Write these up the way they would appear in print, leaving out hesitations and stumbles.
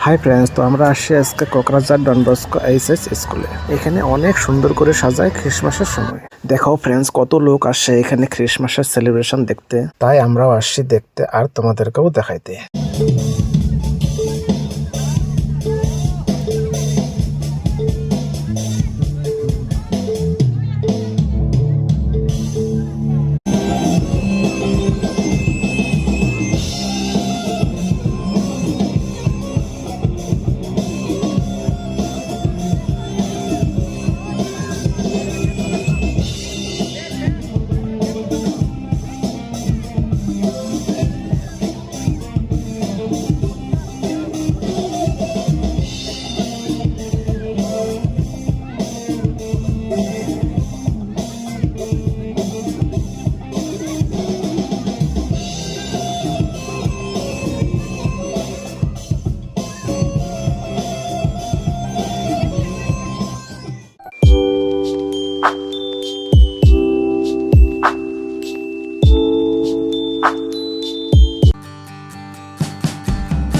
Hi friends, তো আমরা আসছি আজকে কোকরাঝাড় ডন বস্কো এইচএস স্কুলে। এখানে অনেক সুন্দর করে সাজায় খ্রিসমাসের সময়। দেখো ফ্রেন্ডস, কত লোক আসছে এখানে খ্রিসমাসের সেলিব্রেশন দেখতে। তাই আমরাও আসছি দেখতে আর তোমাদেরকেও দেখাইতে।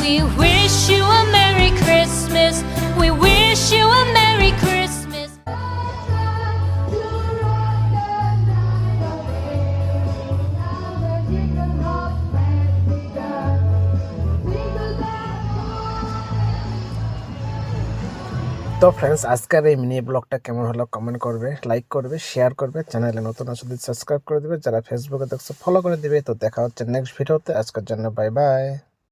We wish you a Merry Christmas. We wish you a Merry Christmas. তো ফ্রেন্ডস, আজকের এই মিনি ব্লগটা কেমন হলো কমেন্ট করবে, লাইক করবে, শেয়ার করবে। চ্যানেলে নতুন আসলে সাবস্ক্রাইব করে দিবে, যারা ফেসবুকে দেখছো ফলো করে দিবে। তো দেখা হচ্ছে নেক্সট ভিডিওতে। আজকের জন্য বাই বাই।